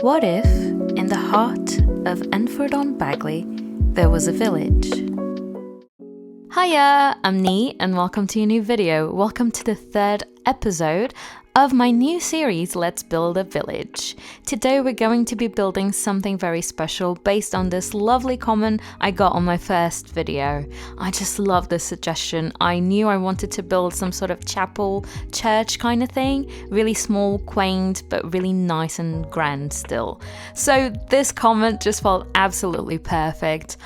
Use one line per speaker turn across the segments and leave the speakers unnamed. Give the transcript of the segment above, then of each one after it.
What if, in the heart of Enford-on-Bagley, there was a village? Hiya, I'm Nee, and welcome to a new video. Welcome to the third episode of my new series, Let's Build a Village. Today we're going to be building something very special based on this lovely comment I got on my first video. I just love this suggestion. I knew I wanted to build some sort of chapel, church kind of thing. Really small, quaint, but really nice and grand still. So this comment just felt absolutely perfect.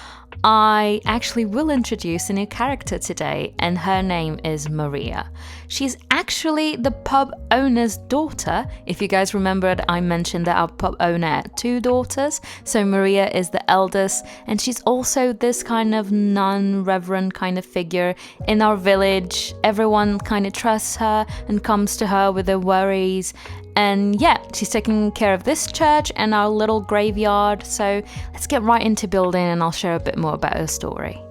I actually will introduce a new character today, and her name is Maria. She's actually the pub owner's daughter. If you guys remembered, I mentioned that our pub owner had two daughters, so Maria is the eldest, and she's also this kind of nun, reverend kind of figure in our village. Everyone kind of trusts her and comes to her with their worries. And yeah, she's taking care of this church and our little graveyard, so let's get right into building and I'll share a bit more about her story.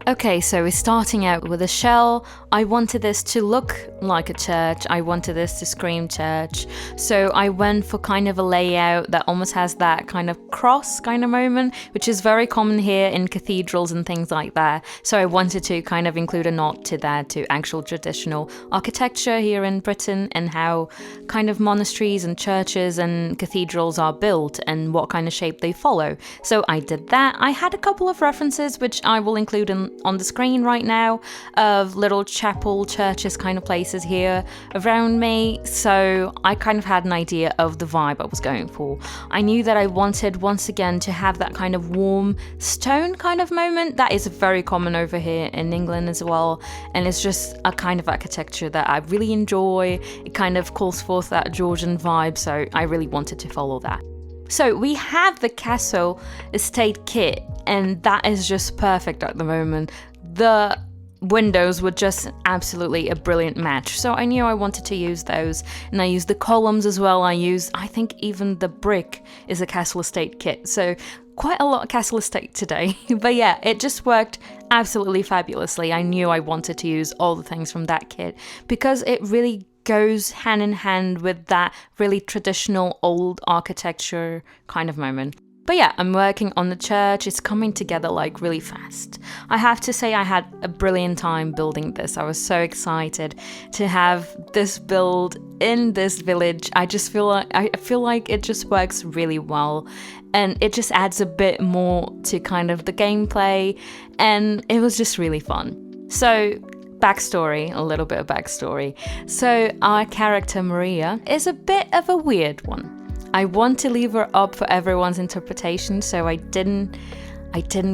Okay, so we're starting out with a shell. I wanted this to look like a church. I wanted this to scream church. So I went for kind of a layout that almost has that kind of cross kind of moment, which is very common here in cathedrals and things like that. So I wanted to kind of include a nod to that, to actual traditional architecture here in Britain and how kind of monasteries and churches and cathedrals are built and what kind of shape they follow. So I did that. I had a couple of references, which I will include on the screen right now, of little chapel churches kind of places here around me, so I kind of had an idea of the vibe I was going for. I knew that I wanted once again to have that kind of warm stone kind of moment that is very common over here in England as well, and it's just a kind of architecture that I really enjoy. It kind of calls forth that Georgian vibe, so I really wanted to follow that. So we have the castle estate kit, and that is just perfect at the moment. The windows were just absolutely a brilliant match, so I knew I wanted to use those, and I used the columns as well. I think even the brick is a castle estate kit, so quite a lot of castle estate today. But yeah, it just worked absolutely fabulously. I knew I wanted to use all the things from that kit because it really goes hand in hand with that really traditional old architecture kind of moment. But yeah, I'm working on the church. It's coming together like really fast. I have to say I had a brilliant time building this. I was so excited to have this build in this village. I feel like it just works really well, and it just adds a bit more to kind of the gameplay, and it was just really fun. So a little bit of backstory. So our character Maria is a bit of a weird one. I want to leave her up for everyone's interpretation, so I didn't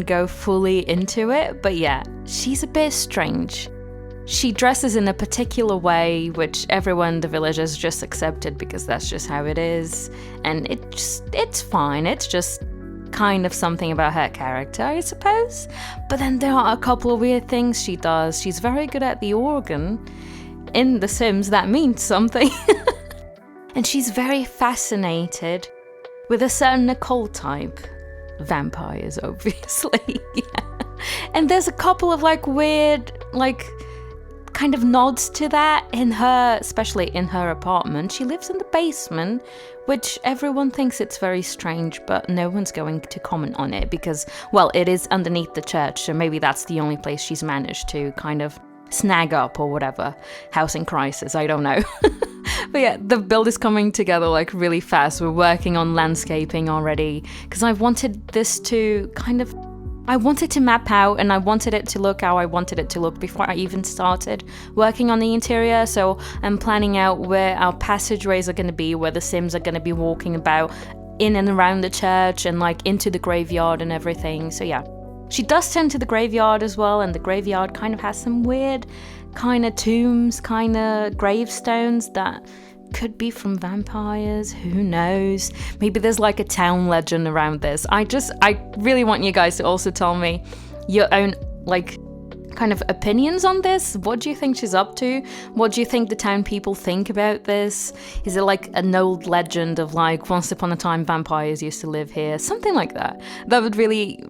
go fully into it, but yeah, she's a bit strange. She dresses in a particular way, which everyone in the village has just accepted because that's just how it is, and it's fine. It's just kind of something about her character, I suppose. But then there are a couple of weird things she does. She's very good at the organ. In The Sims, that means something. And she's very fascinated with a certain occult type. Vampires, obviously. Yeah. And there's a couple of weird, kind of nods to that in her, especially in her apartment. She lives in the basement, which everyone thinks it's very strange, but no one's going to comment on it because, well, it is underneath the church, so maybe that's the only place she's managed to kind of snag up or whatever. House in crisis, I don't know. But yeah, the build is coming together really fast. We're working on landscaping already because I wanted this to I wanted to map out, and I wanted it to look how I wanted it to look before I even started working on the interior. So I'm planning out where our passageways are going to be, where the Sims are going to be walking about in and around the church and into the graveyard and everything. So yeah, she does tend to the graveyard as well, and the graveyard kind of has some weird kind of tombs, kind of gravestones that could be from vampires, who knows? Maybe there's a town legend around this. I really want you guys to also tell me your own kind of opinions on this. What do you think she's up to? What do you think the town people think about this? Is it an old legend of once upon a time vampires used to live here? Something like that. That would really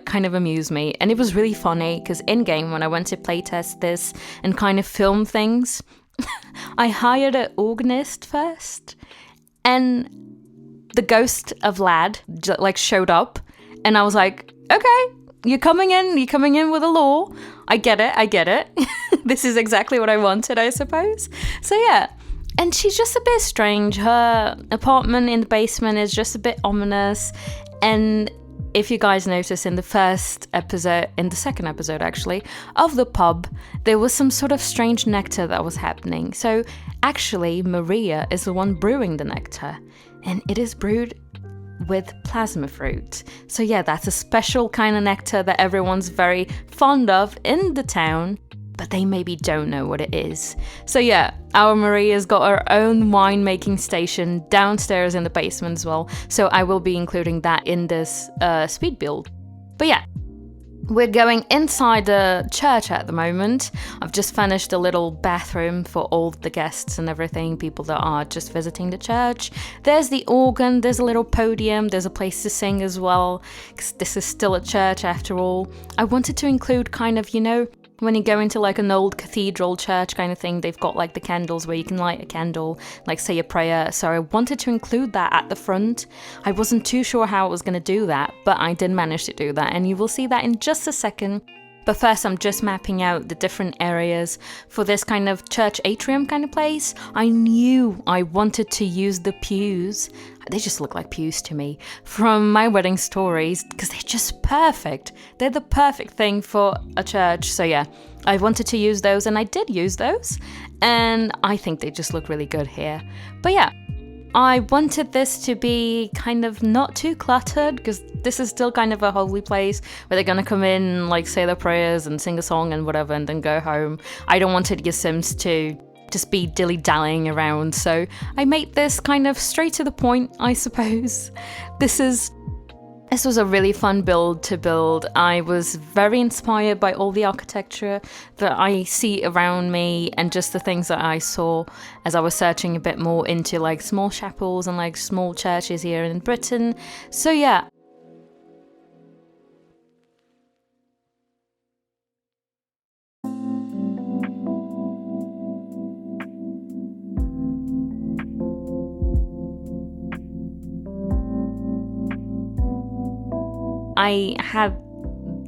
kind of amuse me. And it was really funny because in-game when I went to playtest this and kind of film things, I hired an organist first, and the ghost of Lad like showed up, and I was like, okay, you're coming in with a lore. I get it. This is exactly what I wanted, I suppose. So yeah. And she's just a bit strange. Her apartment in the basement is just a bit ominous. And if you guys notice in the second episode actually, of the pub, there was some sort of strange nectar that was happening. So actually, Maria is the one brewing the nectar. And it is brewed with plasma fruit. So yeah, that's a special kind of nectar that everyone's very fond of in the town, but they maybe don't know what it is. So yeah, our Maria's got her own winemaking station downstairs in the basement as well. So I will be including that in this speed build. But yeah, we're going inside the church at the moment. I've just finished a little bathroom for all the guests and everything, people that are just visiting the church. There's the organ, there's a little podium, there's a place to sing as well, because this is still a church after all. I wanted to include kind of, when you go into like an old cathedral church kind of thing, they've got like the candles where you can light a candle, like say a prayer. So I wanted to include that at the front. I wasn't too sure how I was going to do that, but I did manage to do that, and you will see that in just a second. But first, I'm just mapping out the different areas for this kind of church atrium kind of place. I knew I wanted to use the pews. They just look like pews to me from My Wedding Stories, because they're just perfect. They're the perfect thing for a church. So yeah, I wanted to use those, and I did use those. And I think they just look really good here. But yeah, I wanted this to be kind of not too cluttered, because this is still kind of a holy place where they're gonna come in and like say their prayers and sing a song and whatever and then go home. I don't want your Sims to just be dilly-dallying around, so I made this kind of straight to the point, I suppose. This was a really fun build to build. I was very inspired by all the architecture that I see around me and just the things that I saw as I was searching a bit more into like small chapels and like small churches here in Britain. So yeah. I had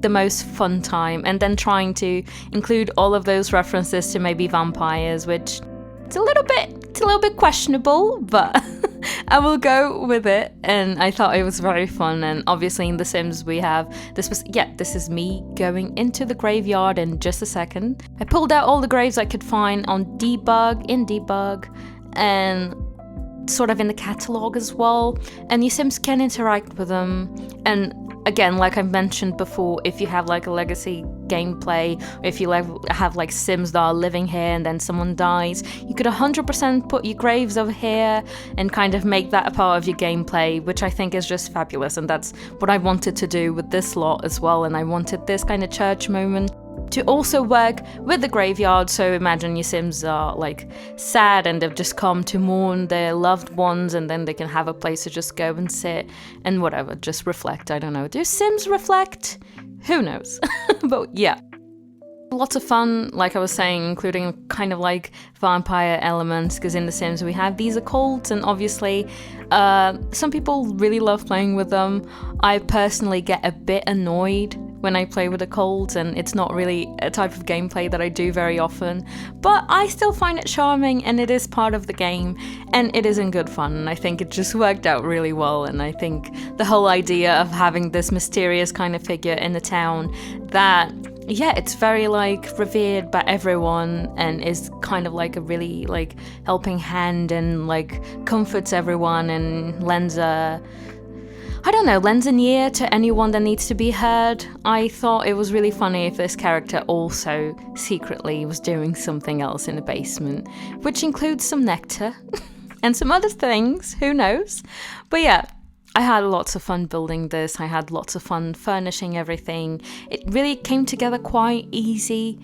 the most fun time, and then trying to include all of those references to maybe vampires, which it's a little bit questionable, but I will go with it. And I thought it was very fun. And obviously in The Sims we have this is me going into the graveyard in just a second. I pulled out all the graves I could find on debug, and sort of in the catalog as well, and your Sims can interact with them. And again, like I mentioned before, if you have like a legacy gameplay, or if you have like Sims that are living here and then someone dies, you could 100% put your graves over here and kind of make that a part of your gameplay, which I think is just fabulous. And that's what I wanted to do with this lot as well. And I wanted this kind of church moment to also work with the graveyard. So imagine your Sims are like sad and they've just come to mourn their loved ones, and then they can have a place to just go and sit and whatever, just reflect. I don't know. Do Sims reflect? Who knows? But yeah. Lots of fun, like I was saying, including kind of like vampire elements, because in The Sims we have these occults, and obviously some people really love playing with them. I personally get a bit annoyed when I play with occults, and it's not really a type of gameplay that I do very often, but I still find it charming, and it is part of the game, and it is in good fun, and I think it just worked out really well. And I think the whole idea of having this mysterious kind of figure in the town that, yeah, it's very like revered by everyone and is kind of like a really like helping hand and like comforts everyone and lends an ear to anyone that needs to be heard. I thought it was really funny if this character also secretly was doing something else in the basement, which includes some nectar and some other things, who knows? But yeah, I had lots of fun building this. I had lots of fun furnishing everything. It really came together quite easy.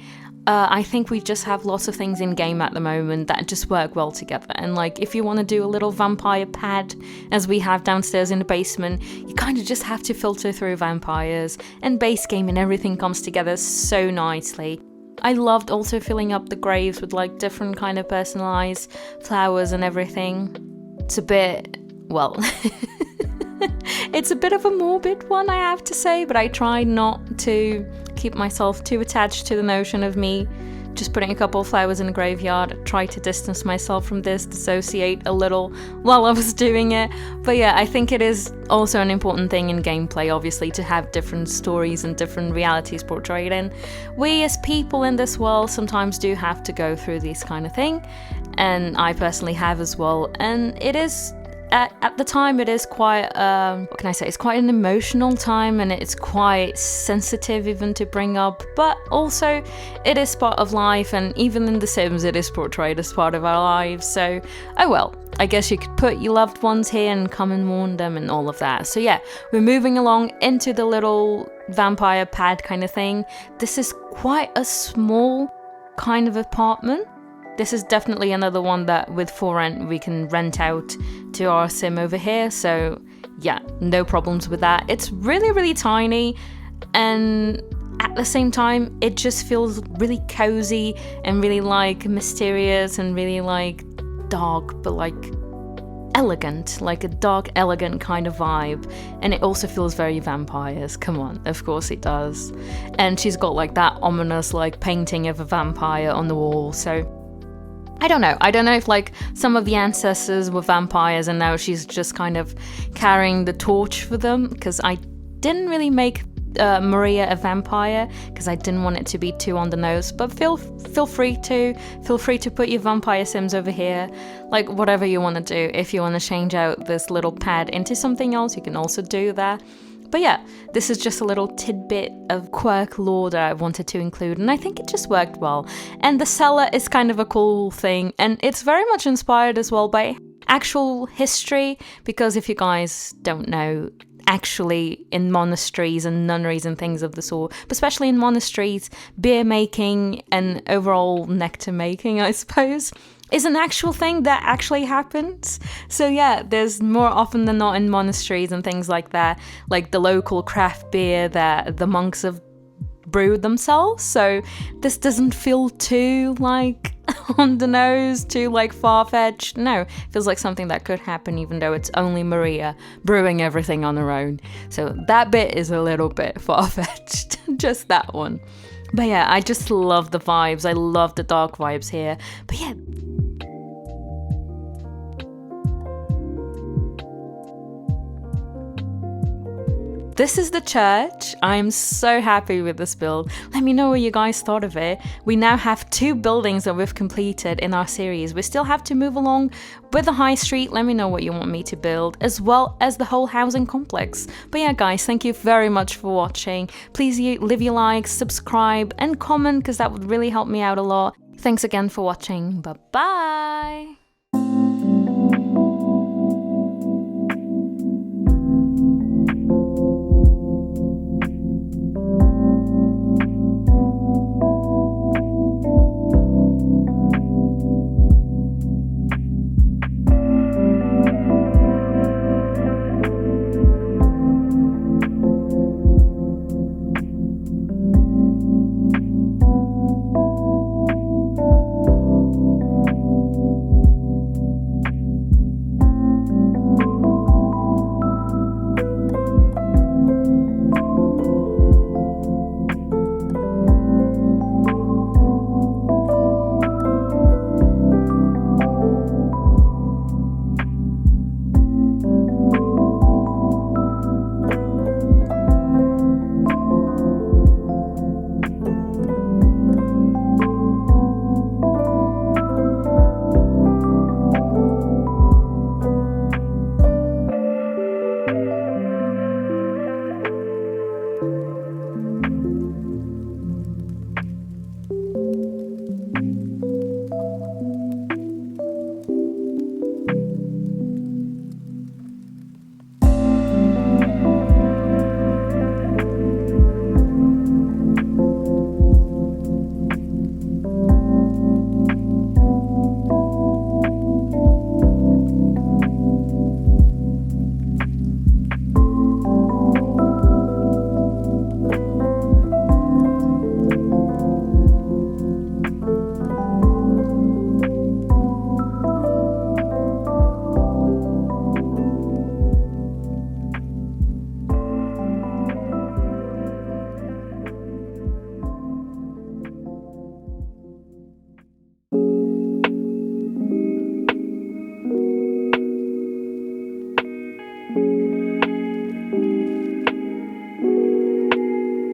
I think we just have lots of things in game at the moment that just work well together. And like, if you want to do a little vampire pad, as we have downstairs in the basement, you kind of just have to filter through vampires and base game, and everything comes together so nicely. I loved also filling up the graves with like different kind of personalized flowers and everything. It's a bit well, it's a bit of a morbid one, I have to say, but I try not to keep myself too attached to the notion of me just putting a couple of flowers in a graveyard. I try to distance myself from this, dissociate a little while I was doing it. But yeah, I think it is also an important thing in gameplay, obviously, to have different stories and different realities portrayed in. We as people in this world sometimes do have to go through this kind of thing, and I personally have as well, and it is at the time, it is quite, what can I say, it's quite an emotional time, and it's quite sensitive even to bring up, but also it is part of life, and even in The Sims it is portrayed as part of our lives, so oh well, I guess you could put your loved ones here and come and warn them and all of that. So yeah, we're moving along into the little vampire pad kind of thing. This is quite a small kind of apartment. This is definitely another one that with for rent we can rent out to our sim over here, so yeah, no problems with that. It's really, really tiny, and at the same time it just feels really cozy and really like mysterious and really like dark, but like elegant, like a dark, elegant kind of vibe. And it also feels very vampires, come on, of course it does. And she's got like that ominous like painting of a vampire on the wall, so I don't know if like some of the ancestors were vampires and now she's just kind of carrying the torch for them, because I didn't really make Maria a vampire because I didn't want it to be too on the nose, but feel free to put your vampire sims over here, like whatever you want to do. If you want to change out this little pad into something else, you can also do that. But yeah, this is just a little tidbit of quirk lore that I wanted to include, and I think it just worked well. And the cellar is kind of a cool thing, and it's very much inspired as well by actual history, because if you guys don't know, actually in monasteries and nunneries and things of the sort, but especially in monasteries, beer making and overall nectar making, I suppose, is an actual thing that actually happens. So yeah, there's more often than not in monasteries and things like that, like the local craft beer that the monks have brewed themselves. So this doesn't feel too like on the nose, too like far-fetched. No, it feels like something that could happen even though it's only Maria brewing everything on her own. So that bit is a little bit far-fetched, just that one. But yeah, I just love the vibes. I love the dark vibes here. But yeah, this is the church. I'm so happy with this build. Let me know what you guys thought of it. We now have 2 buildings that we've completed in our series. We still have to move along with the high street. Let me know what you want me to build, as well as the whole housing complex. But yeah, guys, thank you very much for watching. Please leave your likes, subscribe, and comment, because that would really help me out a lot. Thanks again for watching. Bye-bye.